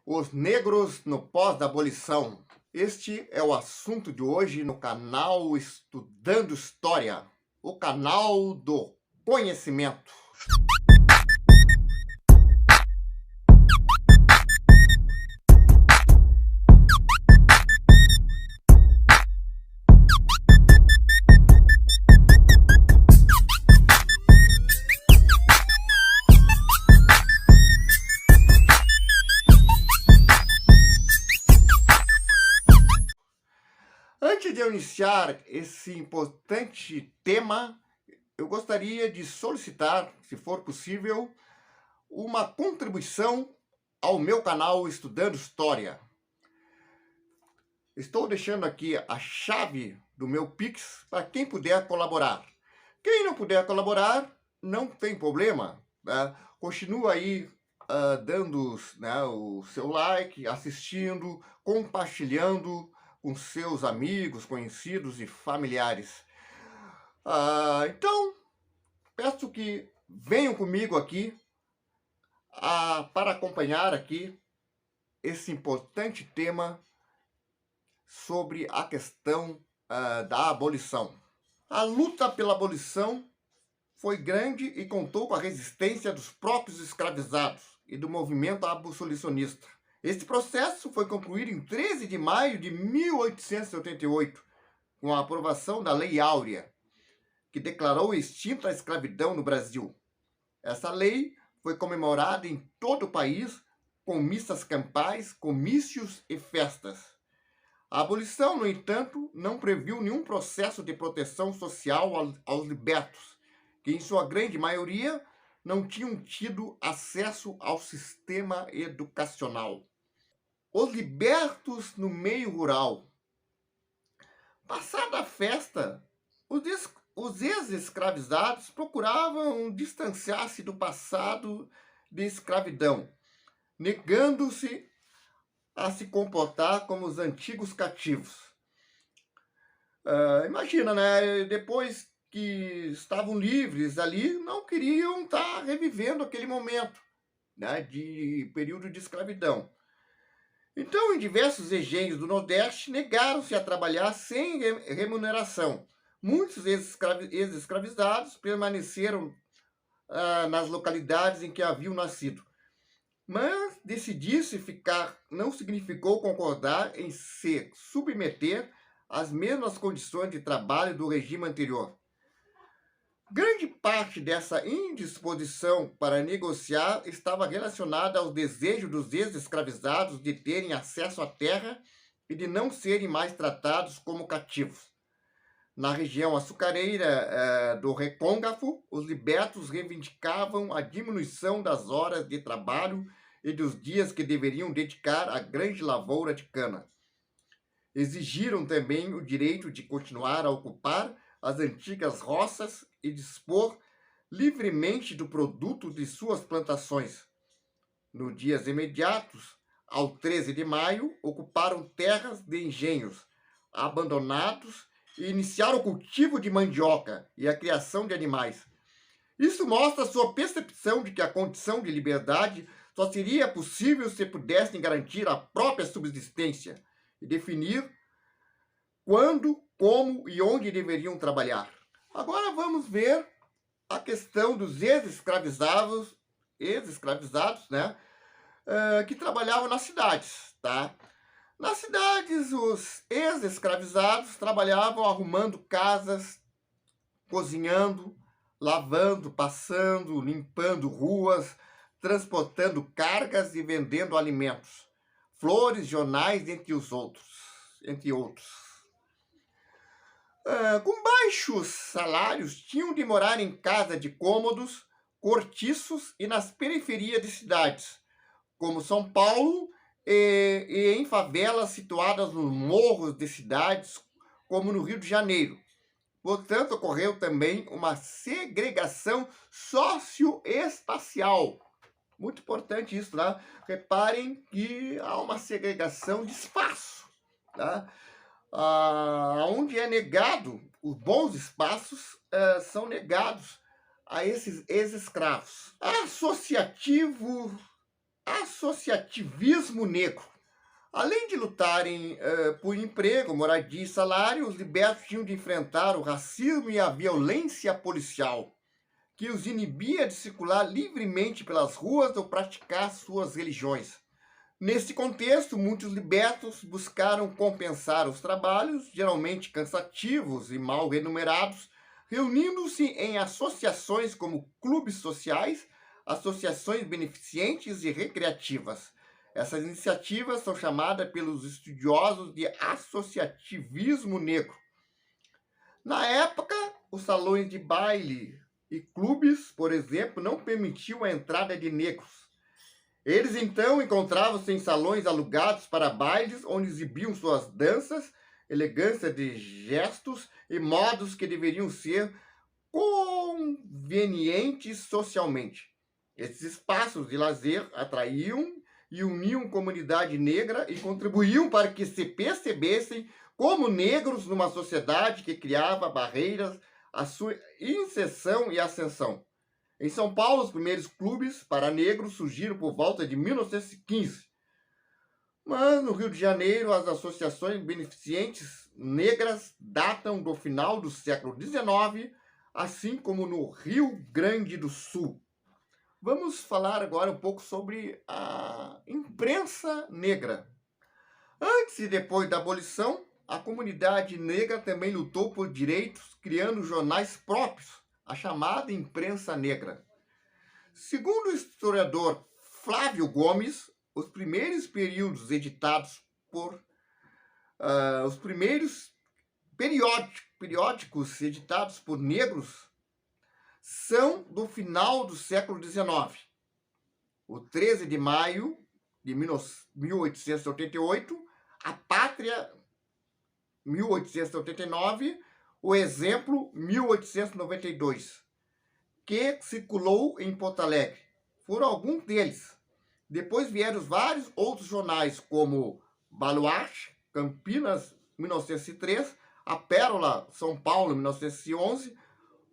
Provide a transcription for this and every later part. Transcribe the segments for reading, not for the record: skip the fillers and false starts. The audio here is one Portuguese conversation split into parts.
Os negros no pós-abolição. Este é o assunto de hoje no canal Estudando História, o canal do conhecimento. Antes de eu iniciar esse importante tema, eu gostaria de solicitar, se for possível, uma contribuição ao meu canal Estudando História. Estou deixando aqui a chave do meu Pix para quem puder colaborar. Quem não puder colaborar, não tem problema, né? Continua aí dando, né, o seu like, assistindo, compartilhando com seus amigos, conhecidos e familiares. Então, peço que venham comigo aqui para acompanhar aqui esse importante tema sobre a questão da abolição. A luta pela abolição foi grande e contou com a resistência dos próprios escravizados e do movimento abolicionista. Este processo foi concluído em 13 de maio de 1888, com a aprovação da Lei Áurea, que declarou extinta a escravidão no Brasil. Essa lei foi comemorada em todo o país, com missas campais, comícios e festas. A abolição, no entanto, não previu nenhum processo de proteção social aos libertos, que em sua grande maioria não tinham tido acesso ao sistema educacional. Os libertos no meio rural. Passada a festa, os ex-escravizados procuravam distanciar-se do passado de escravidão, negando-se a se comportar como os antigos cativos. Imagina, né? Depois que estavam livres ali, não queriam estar revivendo aquele momento, né, de período de escravidão. Então, em diversos engenhos do Nordeste, negaram-se a trabalhar sem remuneração. Muitos ex-escravizados permaneceram nas localidades em que haviam nascido. Mas decidir-se ficar não significou concordar em se submeter às mesmas condições de trabalho do regime anterior. Grande parte dessa indisposição para negociar estava relacionada ao desejo dos ex-escravizados de terem acesso à terra e de não serem mais tratados como cativos. Na região açucareira do Recôncavo, os libertos reivindicavam a diminuição das horas de trabalho e dos dias que deveriam dedicar à grande lavoura de cana. Exigiram também o direito de continuar a ocupar as antigas roças e dispor livremente do produto de suas plantações. Nos dias imediatos ao 13 de maio, ocuparam terras de engenhos abandonados e iniciaram o cultivo de mandioca e a criação de animais. Isso mostra sua percepção de que a condição de liberdade só seria possível se pudessem garantir a própria subsistência e definir quando, como e onde deveriam trabalhar. Agora vamos ver a questão dos ex-escravizados, né, que trabalhavam nas cidades, tá? Nas cidades, os ex-escravizados trabalhavam arrumando casas, cozinhando, lavando, passando, limpando ruas, transportando cargas e vendendo alimentos, flores, jornais, entre outros. Com baixos salários, tinham de morar em casa de cômodos, cortiços e nas periferias de cidades, como São Paulo, e em favelas situadas nos morros de cidades, como no Rio de Janeiro. Portanto, ocorreu também uma segregação socioespacial. Muito importante isso, tá? Reparem que há uma segregação de espaço, tá? Onde é negado, os bons espaços são negados a esses ex-escravos. Associativo associativismo negro. Além de lutarem por emprego, moradia e salário, os libertos tinham de enfrentar o racismo e a violência policial, que os inibia de circular livremente pelas ruas ou praticar suas religiões. Nesse contexto, muitos libertos buscaram compensar os trabalhos, geralmente cansativos e mal remunerados, reunindo-se em associações como clubes sociais, associações beneficentes e recreativas. Essas iniciativas são chamadas pelos estudiosos de associativismo negro. Na época, os salões de baile e clubes, por exemplo, não permitiam a entrada de negros. Eles então encontravam-se em salões alugados para bailes, onde exibiam suas danças, elegância de gestos e modos que deveriam ser convenientes socialmente. Esses espaços de lazer atraíam e uniam a comunidade negra e contribuíam para que se percebessem como negros numa sociedade que criava barreiras à sua inserção e ascensão. Em São Paulo, os primeiros clubes para negros surgiram por volta de 1915. Mas no Rio de Janeiro, as associações beneficentes negras datam do final do século XIX, assim como no Rio Grande do Sul. Vamos falar agora um pouco sobre a imprensa negra. Antes e depois da abolição, a comunidade negra também lutou por direitos, criando jornais próprios, a chamada imprensa negra. Segundo o historiador Flávio Gomes, os primeiros períodos editados por os primeiros periódicos editados por negros são do final do século XIX. O 13 de maio de 1888, a Pátria, 1889, o Exemplo, 1892, que circulou em Porto Alegre. Foram alguns deles. Depois vieram vários outros jornais, como Baluarte, Campinas, 1903, a Pérola, São Paulo, 1911,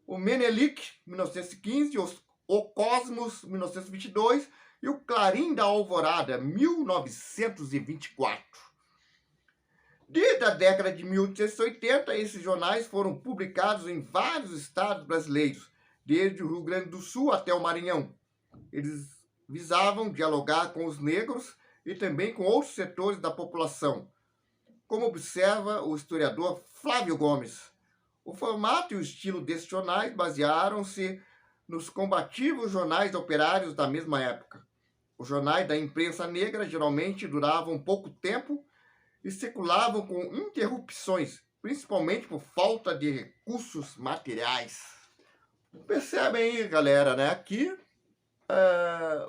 o Menelik, 1915, o Cosmos, 1922 e o Clarim da Alvorada, 1924. Desde a década de 1880, esses jornais foram publicados em vários estados brasileiros, desde o Rio Grande do Sul até o Maranhão. Eles visavam dialogar com os negros e também com outros setores da população, como observa o historiador Flávio Gomes. O formato e o estilo desses jornais basearam-se nos combativos jornais operários da mesma época. Os jornais da imprensa negra geralmente duravam pouco tempo e circulavam com interrupções, principalmente por falta de recursos materiais. Percebem aí, galera, né, que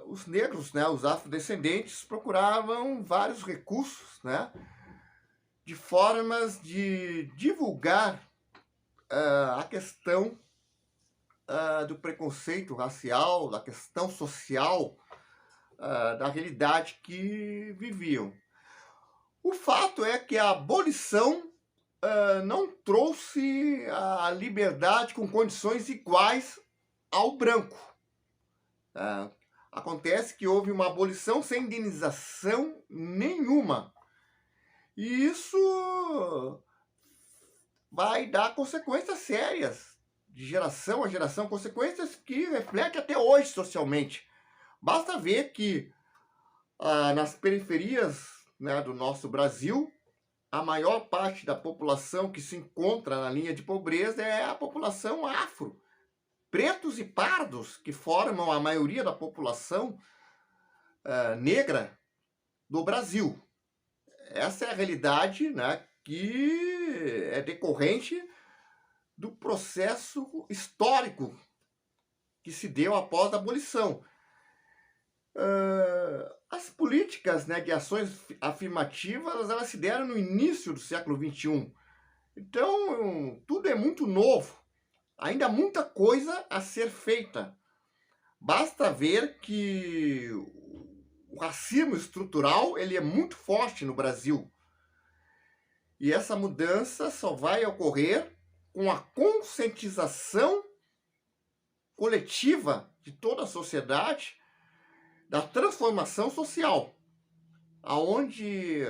os negros, né, os afrodescendentes, procuravam vários recursos, né, de formas de divulgar a questão do preconceito racial, da questão social, da realidade que viviam. O fato é que a abolição não trouxe a liberdade com condições iguais ao branco. Acontece que houve uma abolição sem indenização nenhuma. E isso vai dar consequências sérias, de geração a geração, consequências que refletem até hoje socialmente. Basta ver que nas periferias, né, do nosso Brasil, a maior parte da população que se encontra na linha de pobreza é a população afro. Pretos e pardos, que formam a maioria da população negra do Brasil. Essa é a realidade, né, que é decorrente do processo histórico que se deu após a abolição. As políticas, né, de ações afirmativas, elas se deram no início do século XXI. Então, tudo é muito novo. Ainda há muita coisa a ser feita. Basta ver que o racismo estrutural ele é muito forte no Brasil. E essa mudança só vai ocorrer com a conscientização coletiva de toda a sociedade da transformação social, aonde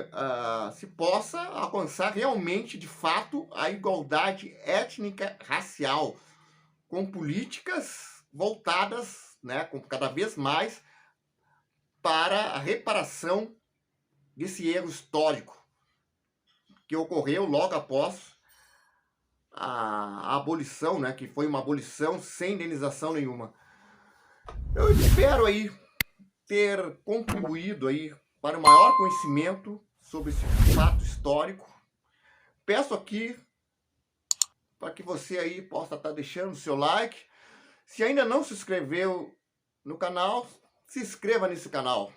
se possa alcançar realmente, de fato, a igualdade étnica racial, com políticas voltadas, né, com cada vez mais para a reparação desse erro histórico que ocorreu logo após a abolição, né, que foi uma abolição sem indenização nenhuma. Eu espero aí ter contribuído aí para o maior conhecimento sobre esse fato histórico. Peço aqui para que você aí possa estar deixando o seu like. Se ainda não se inscreveu no canal, se inscreva nesse canal.